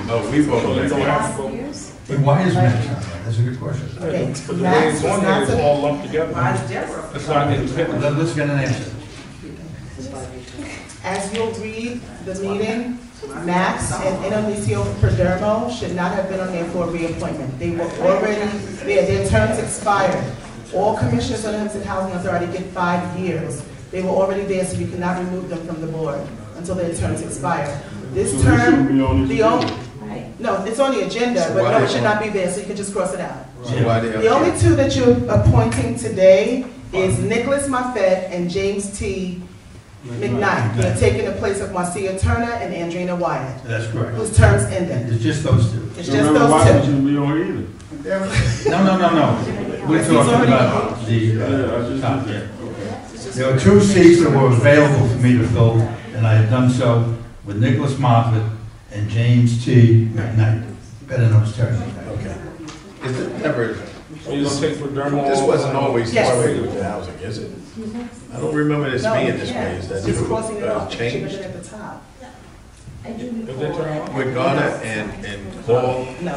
No, we vote on Don't that. have to vote. But why is Max on that? That's a good question. Okay. Because the way Max it's was on not there, it's to- all lumped together. It's not independent. Let's get an answer. As you'll read the meeting, Max and Indonesia Perdermo should not have been on there for a reappointment. They were already there. Their terms expired. All commissioners on the Hempstead Housing Authority get 5 years. They were already there, so you cannot remove them from the board until their terms expire. This So they shouldn't term, be on this the only, Right. no, it's on the agenda, So but why no, they it should on- not be there, so you can just cross it out. So why they The only two that you're appointing today is Nicholas Moffett and James T. McKnight. They're taking the place of Marcia Turner and Andrina Wyatt, That's correct. whose terms ended. It's just those two. It's just Remember, why those two. shouldn't be on either? No. We're He's talking already- about the Yeah, I just top did here. There were 2 seats that were available for me to fill, and I had done so with Nicholas Moffett and James T. McKnight, better known as Terry McKnight. Okay. Is it never, So you gonna take Perdermo? this wasn't always this Yes. way with the housing, is it? I don't remember this No, being this yeah. way. Is that Just crossing it off. It should have changed? been at the top. I do Is that recall your- that. With Garner and Hall, No,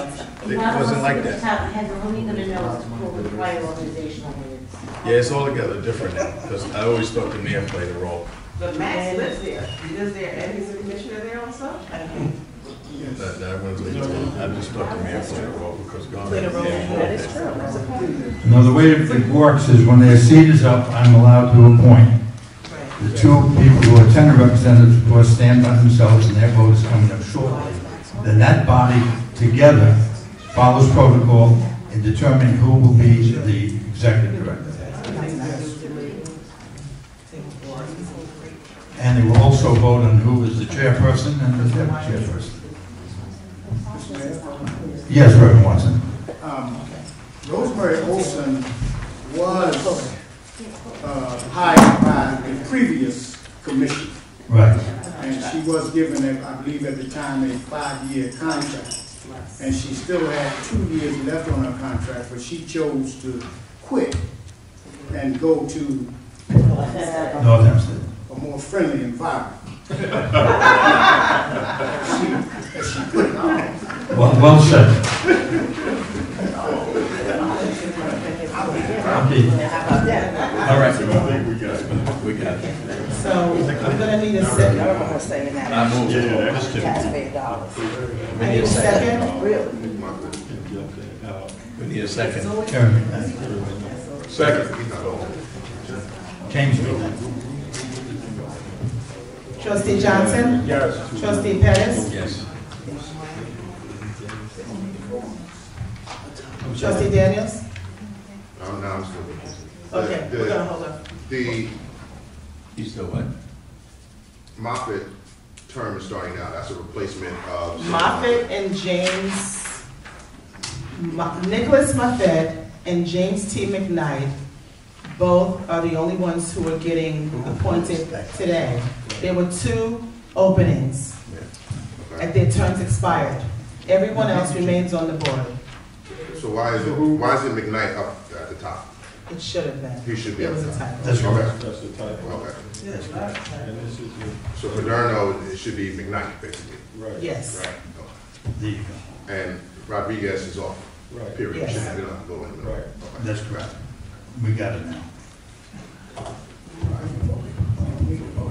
it wasn't like that. Heather, who are you gonna know is called the prior organizational minutes? Yeah, it's altogether different now, because I always thought the mayor played a role. but Max lives there. He lives there and he's a commissioner there also? That was, I just thought the mayor played a role because Garner Played a role, and Hall that is did. true. That's a point. No, the way it works is when their seat is up, I'm allowed to appoint. Right. The 2 people who are tenant representatives, of course, stand by themselves, and their vote is coming up shortly. Then that body together follows protocol in determining who will be the executive director. And they will also vote on who is the chairperson and the deputy chairperson. Yes, Reverend Watson. Rosemary Olson was hired by the previous commission, Right. and she was given, I believe at the time, a 5-year contract. And she still had 2 years left on her contract, but she chose to quit and go to North Hempstead. a more friendly environment. She put it on. Well said. Okay. All right. We got it. So we're gonna need a second. I'm gonna say in that. I moved it. Taxpayer dollars. I need a second. We need a second. Terry McKnight. Second. James McKnight. Trustee Johnson? Yes. Trustee Pettis? Yes. Trustee Daniels? No, I'm still. Okay, we're gonna hold up. The You still what? Moffett term is starting out. That's a replacement of. Moffett and James, Nicholas Moffett and James T. McKnight Both are the only ones who are getting appointed today. There were 2 openings, and their terms expired. Everyone else remains on the board. So why is it McKnight up at the top? It should have been. He should be It up was a there. typo. That's Okay. correct. That's the type. Okay. And this is So Paderno, it should be McKnight, basically. the, right. Yes. Right. There you go. And Rodriguez is off, Right. period. Yes. We don't have to go in the middle. Right. Okay. That's correct. We got it now.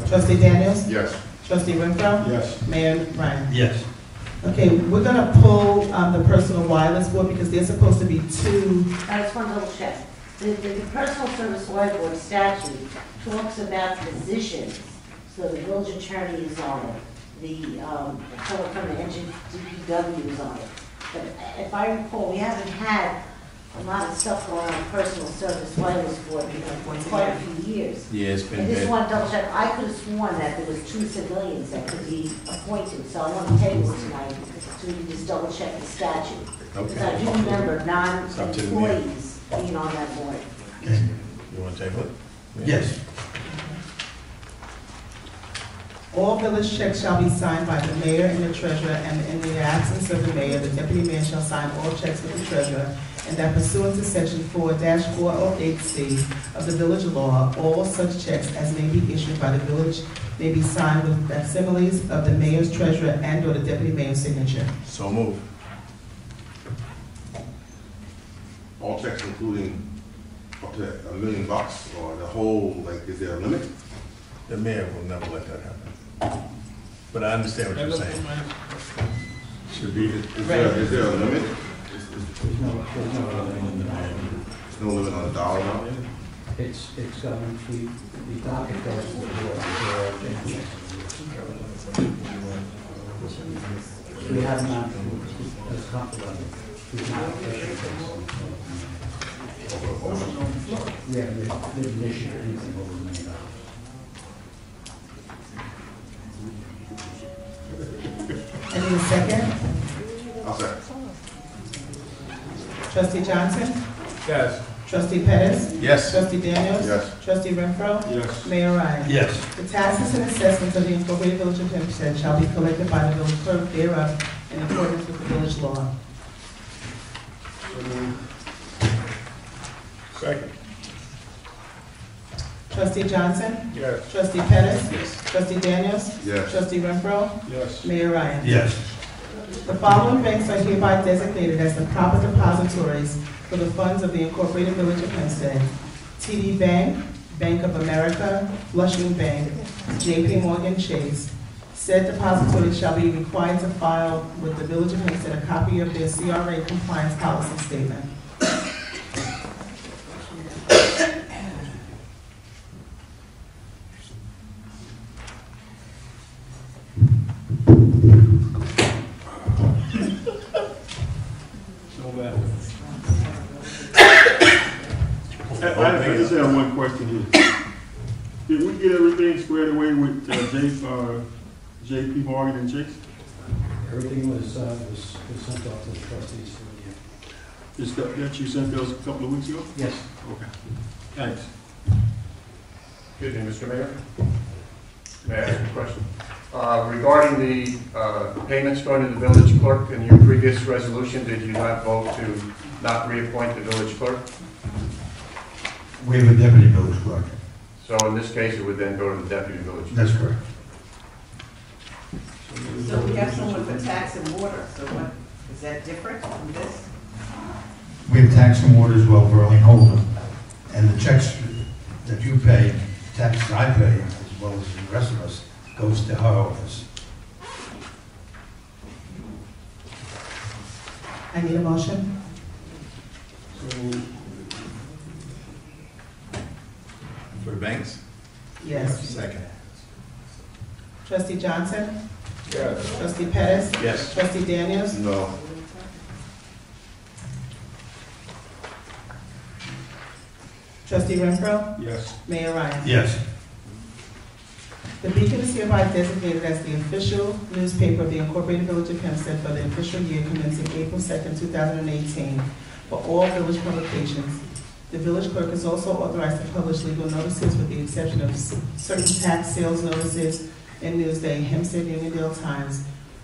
Trustee Daniels? Yes. Trustee Renfro? Yes. Mayor Ryan? Yes. Okay, we're gonna pull the personal wireless board because there's supposed to be 2. I just want to double check. The personal service wide board statute talks about positions, so the village attorney is on it, the, someone from the DPW is on it. But if I recall, we haven't had a lot of stuff going on personal service wireless board for quite a few years. Yeah, it's I just want to double check, I could have sworn that there was 2 civilians that could be appointed, so I want to table it tonight, so we can just double check the statute. Because I do remember It's up to the mayor. non-employees being on that board. Okay. You want to take it? Yes. All village checks shall be signed by the mayor and the treasurer, and in the absence of the mayor, the deputy mayor shall sign all checks with the treasurer, and that pursuant to section 4-408C of the village law, all such checks as may be issued by the village may be signed with facsimiles of the mayor's, treasurer, and/or the deputy mayor's signature. So move. All checks including up to $1 million, or the whole, like, is there a limit? The mayor will never let that happen. But I understand what you're saying. Should be. Is there a limit? There's no There's no limit on the dollar amount? it's, the docket goes to the board. We have not, as comfortable, we've not issued we haven't issued anything over $1 million. I need a second. I'll say. Trustee Johnson? Yes. Trustee Pettis? Yes. Trustee Daniels? Yes. Trustee Renfro? Yes. Mayor Ryan? Yes. The taxes and assessments of the Incorporated Village of Hempstead shall be collected by the village clerk thereof in accordance with the village law. Second. Trustee Johnson? Yes. Trustee Pettis? Yes. Trustee Daniels? Yes. Trustee Renfro? Yes. Mayor Ryan? Yes. The following banks are hereby designated as the proper depositories for the funds of the Incorporated Village of Hempstead: TD Bank, Bank of America, Flushing Bank, JP Morgan Chase. Said depositories shall be required to file with the Village of Hempstead a copy of their CRA compliance policy statement. I just have one question here. Did we get everything squared away with JP Morgan and Chase? Everything was sent off to the trustees for review. Is that you sent those a couple of weeks ago? Yes. Okay. Thanks. Good evening, Mr. Mayor. May I ask a question? Regarding the payments going to the village clerk, in your previous resolution, did you not vote to not reappoint the village clerk? We have a deputy village clerk. So in this case, it would then go to the deputy village clerk. That's correct. So we have someone for tax and water, so what, is that different from this? We have tax and water as well for Early Holden. And the checks that you pay, taxes I pay, as well as the rest of us, goes to her office. I need a motion. For the banks? Yes. Second. Trustee Johnson? Yes. Trustee Pettis? Yes. Trustee Daniels? No. Trustee Renfro? Yes. Mayor Ryan? Yes. The Beacon is hereby designated as the official newspaper of the Incorporated Village of Hempstead for the official year commencing April 2nd, 2018, for all village publications. The village clerk is also authorized to publish legal notices with the exception of certain tax sales notices in Newsday, Hempstead Uniondale Times,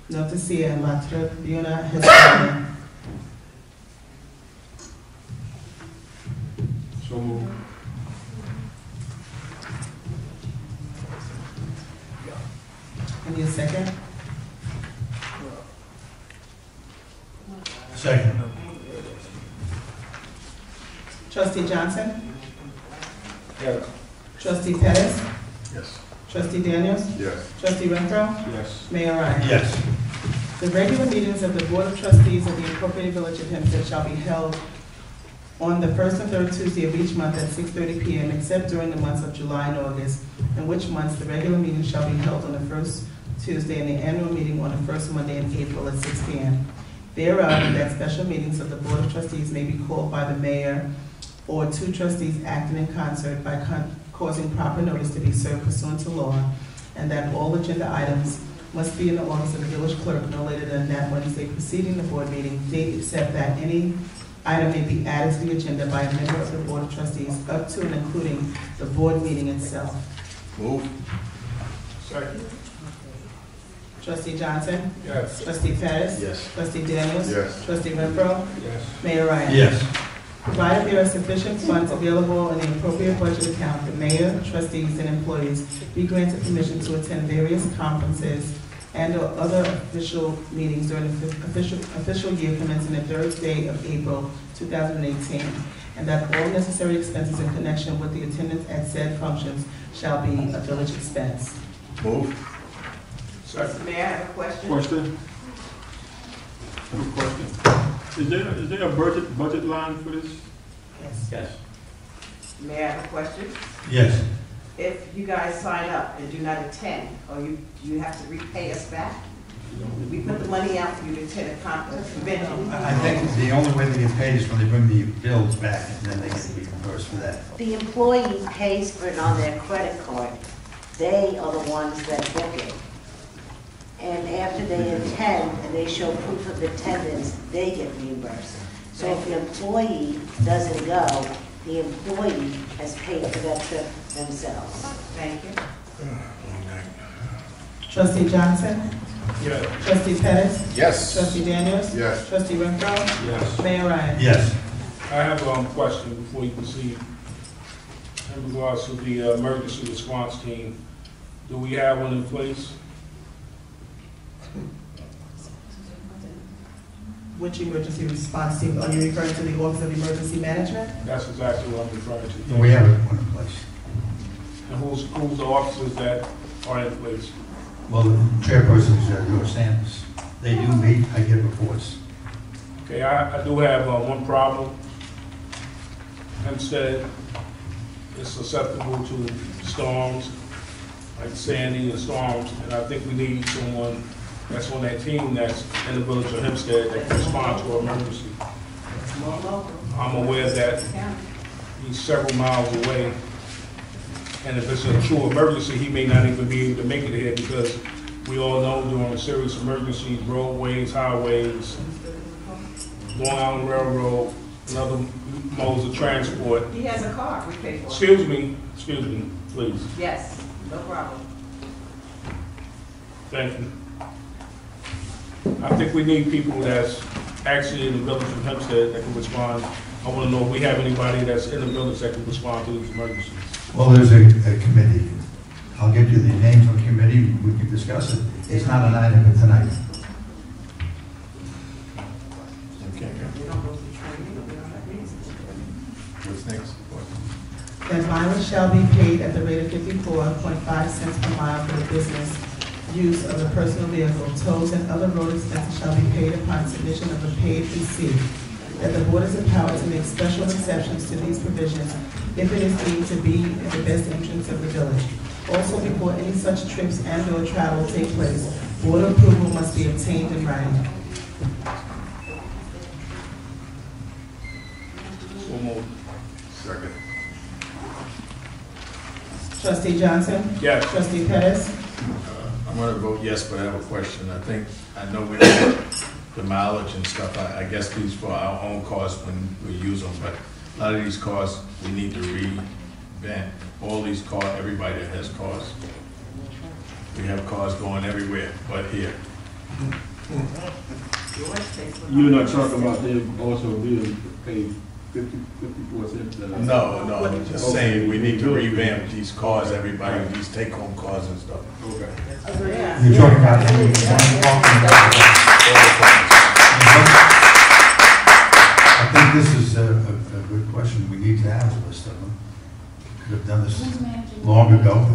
Noticia, and La Tribuna Hispana. So moved. I need a second. Second. Trustee Johnson? Yes. Trustee Pettis? Yes. Trustee Daniels? Yes. Trustee Renfro? Yes. Mayor Ryan? Yes. The regular meetings of the Board of Trustees of the Incorporated Village of Hempstead shall be held on the first and third Tuesday of each month at 6:30 p.m., except during the months of July and August, in which months the regular meeting shall be held on the first Tuesday and the annual meeting on the first Monday in April at 6 p.m. Thereof, that special meetings of the Board of Trustees may be called by the mayor or two trustees acting in concert by causing proper notice to be served pursuant to law, and that all agenda items must be in the office of the village clerk no later than that Wednesday preceding the board meeting date, except that any item may be added to the agenda by a member of the Board of Trustees up to and including the board meeting itself. Move. Second. Trustee Johnson? Yes. Trustee Pettis? Yes. Trustee Daniels? Yes. Trustee Renfro? Yes. Mayor Ryan? Yes. Provided there are sufficient funds available in the appropriate budget account, the mayor, trustees, and employees be granted permission to attend various conferences and or other official meetings during the official year commencing the third day of April 2018, and that all necessary expenses in connection with the attendance at said functions shall be a village expense. Move. Second. May I have a question? Question? I have a question. Is there a budget line for this? Yes. Yes. May I have a question? Yes. If you guys sign up and do not attend, or do you have to repay us back? We put the money out for you to attend a convention. I think the only way they get paid is when they bring the bills back, and then they get reimbursed for that. The employee pays for it on their credit card. They are the ones that book it. And after they attend and they show proof of attendance, they get reimbursed. So if the employee doesn't go, the employee has paid for that trip themselves. Thank you. Trustee Johnson? Yes. Trustee Pettis? Yes. Trustee Daniels? Yes. Trustee Renfro? Yes. Mayor Ryan? Yes. I have a question before you proceed. In regards to the emergency response team, do we have one in place? Which emergency response team? Are you referring to the Office of Emergency Management? That's exactly what I'm referring to. We have one in place. And who's the officers that are in place? Well, the chairperson is George Sanders. They do meet, I get reports. Okay, I do have one problem. Hempstead is susceptible to storms, like Sandy and storms, and I think we need someone that's on that team that's in the village of Hempstead that can respond to an emergency. I'm aware that he's several miles away, and if it's a true emergency, he may not even be able to make it here because we all know during serious emergencies, roadways, highways, Long Island Railroad, and other modes of transport. He has a car, we pay for it. Excuse me, please. Yes, no problem. Thank you. I think we need people that's actually in the village of Hempstead that can respond. I want to know if we have anybody that's in the village that can respond to these emergencies. Well, there's a committee. I'll give you the names of the committee, we can discuss it. It's not an item for tonight. Okay. What's next? That mileage shall be paid at the rate of 54.5 cents per mile for the business use of the personal vehicle. Tolls and other road expenses shall be paid upon submission of a paid receipt. That the board is empowered to make special exceptions to these provisions if it is deemed to be in the best interest of the village. Also, before any such trips and or travel take place, board approval must be obtained in writing. So moved. Second. Trustee Johnson? Yes. Trustee Pettis? I'm going to vote yes, but I have a question. I know we have the mileage and stuff. I guess these for our own costs when we use them, but A lot of these cars, we need to revamp. All these cars, everybody that has cars. We have cars going everywhere but here. You're not talking about them also being paid 50%? No, I'm just saying we need to revamp these cars, everybody, these take-home cars and stuff. Okay. You're talking about any I think this is a good question. We need to have a list of them. Could have done this long ago.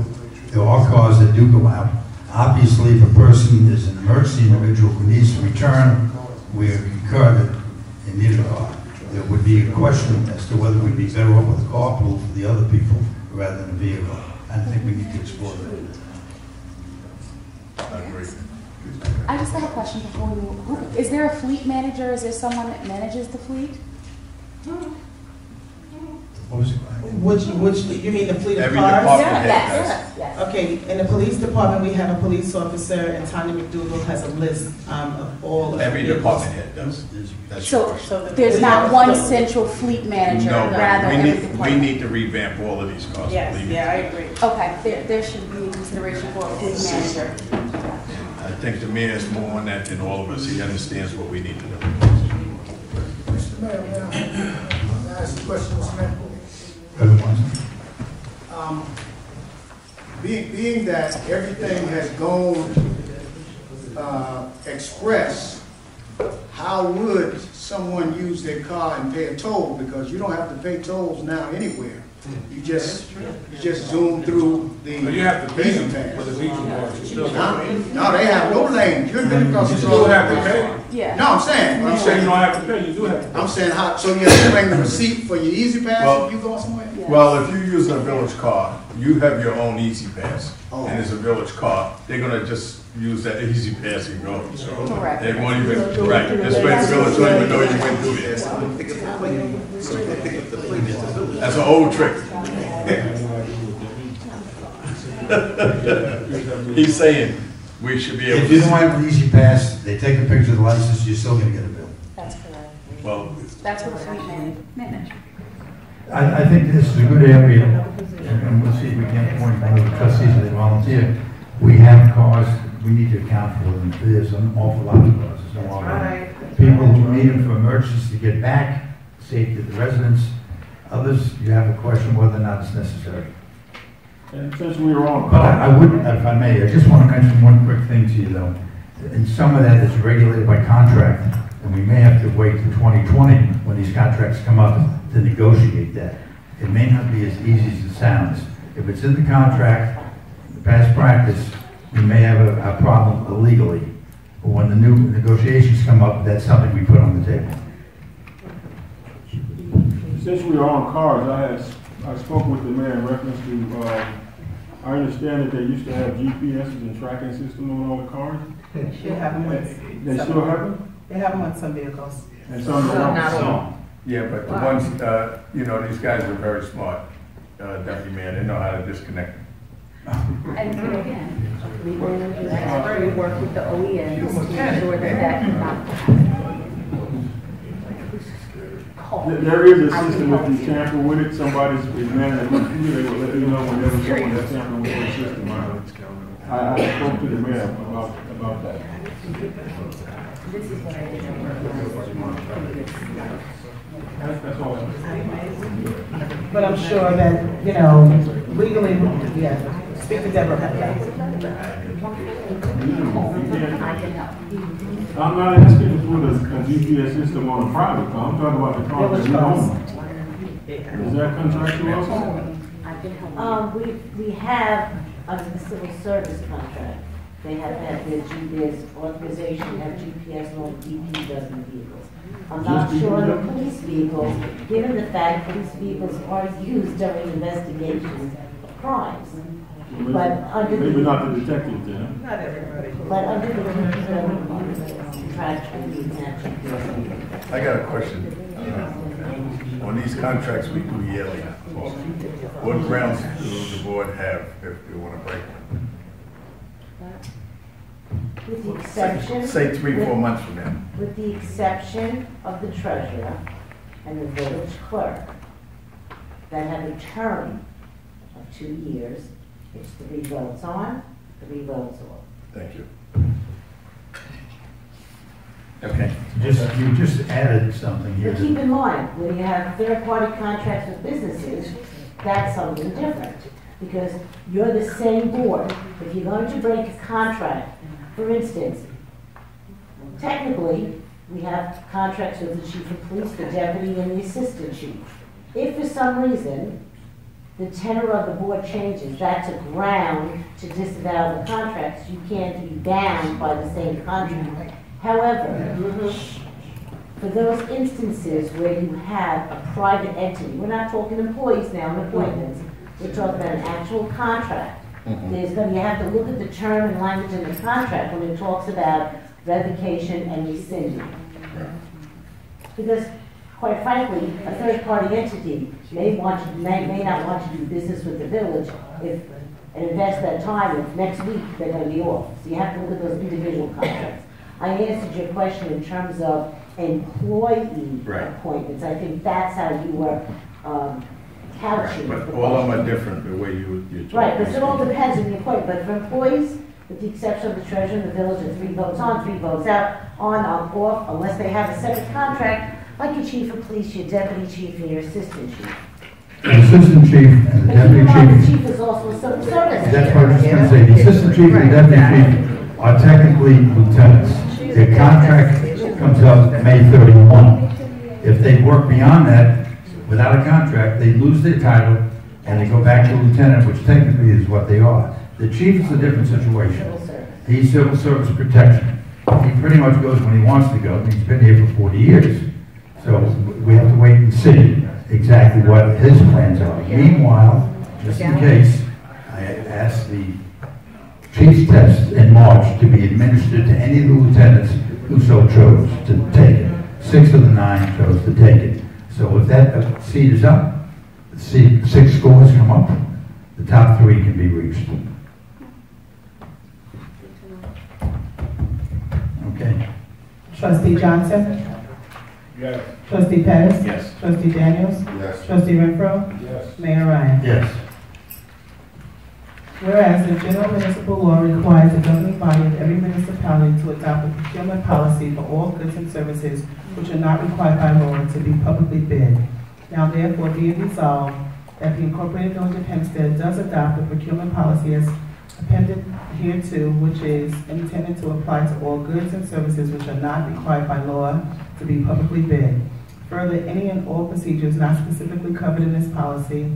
There are cars that do go out. Obviously, if a person is an emergency individual who needs to return, we concur that they need a car. There would be a question as to whether we'd be better off with a carpool for the other people rather than a vehicle. I think we need to explore that. I agree. I just have a question before you. Is there a fleet manager? Is there someone that manages the fleet? What was it? Which, you mean the fleet of Every cars? department head Yes, yes. Okay, in the police department, we have a police officer, and Tanya McDougal has a list of all of the Every vehicles. department head does. That's So, yours. there's not one central fleet manager, No, rather we every need department. to revamp all of these cars. Yes, believe me. yeah, I agree. Okay, there should be consideration for a fleet manager. I think the mayor is more on that than all of us. He understands what we need to do. Mr. Mayor, may I ask a question, Mr. Mayor? Being that everything has gone express, how would someone use their car and pay a toll? Because you don't have to pay tolls now anywhere. You just zoom through the You have to pay easy them pass. for the easy pass. You still have to pay. No, they have no lanes. You've been across the You road. still have to pay. Yeah. No, I'm saying. You say you don't have to pay, you do have to pay. I'm saying how. So you have to bring the receipt for your easy pass Well- if you going somewhere. Well, if you're using a village car, you have your own easy pass. Oh. And it's a village car, they're gonna just use that easy pass and go. So Correct. they won't even, right, this way the village don't even know you went through there. That's an old trick. He's saying we should be able If you don't to, have an easy pass, they take a picture of the license, you're still gonna get a bill. That's correct. well, That's what a fleet manager. I think this is a good area, and we'll see if we can appoint one of the trustees that volunteer. We have cars, we need to account for them. There's an awful lot of cars. There's no argument. People who need them for emergencies to get back, safety of the residents. Others, you have a question whether or not it's necessary. And since we were on But I would, if I may, I just want to mention one quick thing to you though. And some of that is regulated by contract, and we may have to wait to 2020 when these contracts come up to negotiate that. It may not be as easy as it sounds. If it's in the contract, the past practice, we may have a problem illegally. But when the new negotiations come up, that's something we put on the table. Since we were on cars, I spoke with the mayor in reference to, I understand that they used to have GPSs and tracking system on all the cars. They have them with They some- still have them? They have them with some vehicles. And some don't. Not all. yeah, but the ones, you know, these guys are very smart, Deputy Mayor, they know how to disconnect. And again, we work with the OEMs to ensure that that cannot There is a system if you tamper with it, somebody's man that went through, they will let you know whenever someone has tampered with the system. I spoke to the mayor about that. This is what I did. That's all. But I'm sure that, you know, legally, yeah, speak to Deborah. I can help. I'm not asking for the GPS system on a private car, I'm talking about the car that we own. Is that contractual also? I can help. We have, under the civil service contract, they have had their authorization to have GPS on DP dozen vehicles. I'm not sure on the police vehicles, given the fact police vehicles are used during investigations of crimes. But under Maybe the, not the detective then. Not everybody. but under the contractual, we can't. I got a question. On these contracts we do yearly, what grounds does the board have if they want to break them? With the exception. Say 3-4 months from now. With the exception of the treasurer and the village clerk. that have a term of 2 years, it's 3 votes on, 3 votes off. Thank you. Okay. You just added something here. But keep in mind, when you have third-party contracts with businesses, that's something different. Because you're the same board. If you're going to break a contract, for instance, technically, we have contracts with the chief of police, the deputy, and the assistant chief. If for some reason the tenor of the board changes, that's a ground to disavow the contracts. You can't be bound by the same contract. However, for those instances where you have a private entity, we're not talking employees now and appointments, we're talking about an actual contract. You have to look at the term and language in the contract when it talks about revocation and rescission. Because, quite frankly, a third-party entity may not want to do business with the village and invest that time if next week they're going to be off. So you have to look at those individual contracts. I answered your question in terms of employee appointments. I think that's how you were couching. But all of them are different, the way you're talking. Right, because it all depends on the appointment. But for employees, with the exception of the treasurer and the village, are 3 votes on, 3 votes out, on, off, unless they have a separate contract, like your chief of police, your deputy chief, and your assistant chief. The assistant chief and the deputy The chief. chief is also a civil service. That's what I was just gonna say. The assistant chief and the deputy chief are technically lieutenants. Their contract comes up May 31. If they work beyond that, without a contract, they lose their title and they go back to lieutenant, which technically is what they are. The chief is a different situation. He's civil service protection. He pretty much goes when he wants to go. He's been here for 40 years. So we have to wait and see exactly what his plans are. Meanwhile, just in case, I asked the chief's test in March to be administered to any of the lieutenants who so chose to take it. 6 of the 9 chose to take it. So if that seat is up, the 6 scores come up, the top 3 can be reached. Okay. Trustee Johnson? Yes. Trustee Pettis? Yes. Trustee Daniels? Yes. Trustee Renfro? Yes. Mayor Ryan? Yes. Whereas the general municipal law requires the governing body of every municipality to adopt a procurement policy for all goods and services which are not required by law to be publicly bid. Now therefore be it resolved that the Incorporated Village of Hempstead does adopt a procurement policy as appended hereto, which is intended to apply to all goods and services which are not required by law to be publicly bid. Further, any and all procedures not specifically covered in this policy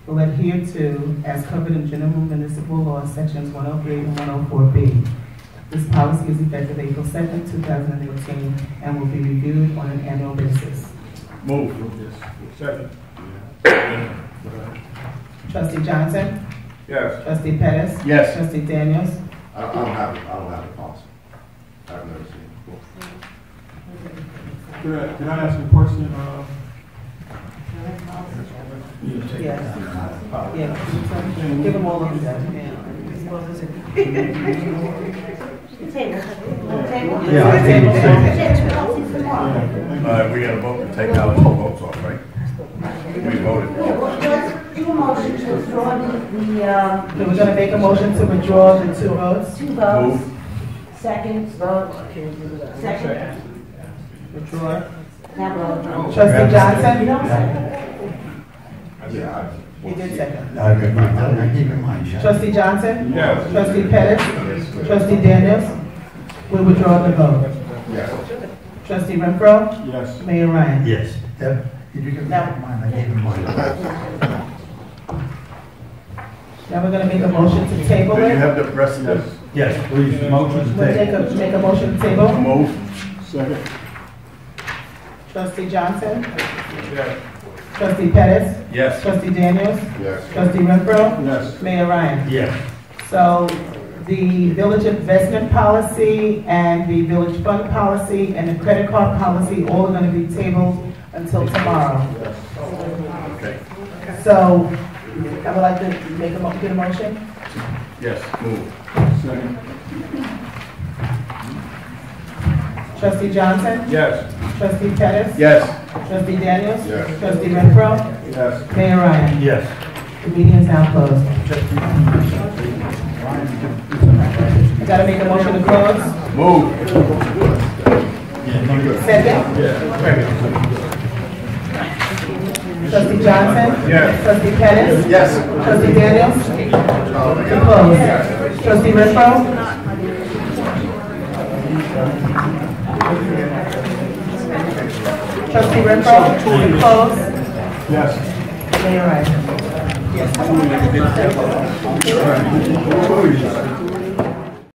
will adhere to as covered in General Municipal Law sections 103 and 104B. This policy is effective April 2nd, 2018, and will be reviewed on an annual basis. Move. Second. Trustee Johnson? Yes. Trustee Pettis? Yes. Trustee Daniels? I don't have the policy. I've never seen it before. Can I ask a question? Yes. Yeah. Give them all of them. Yeah, I think it's We got a vote to take out 2 votes off, right? We voted. Do a motion to withdraw We're going to make a motion to withdraw the 2 votes. 2 votes. Move. Second vote. Second. Withdraw. Now vote. Trustee Johnson? You don't second. Yeah. He did second. I keep in mind. Trustee Johnson? Yes. Trustee Pettis? Trustee Daniels? We withdraw the vote. Yes. Trustee Renfro? Yes. Mayor Ryan? Yes. Did you give me mine? I gave him mine. Now we're going to make a motion to table Do you it. have the rest of this? Yes, please, motion to We'll table. make a motion to table. Move. Second. Trustee Johnson? Yes. Trustee Pettis? Yes. Trustee Daniels? Yes. Trustee Renfro? Yes. Mayor Ryan? Yes. So the village investment policy and the village fund policy and the credit card policy, all are going to be tabled until tomorrow. Okay. So I would like to get a motion. Yes, move. Second. Trustee Johnson? Yes. Trustee Pettis? Yes. Trustee Daniels? Yes. Trustee Renfro? Yes. Mayor Ryan. Yes. The meeting is now closed. I gotta make a motion to close. Move. Second. Trustee Johnson? Yes. Trustee Pettis? Yes. Trustee Daniels? To close. Trustee Renfro? Trustee Renfro? To close. Yes. Mayor Ryan.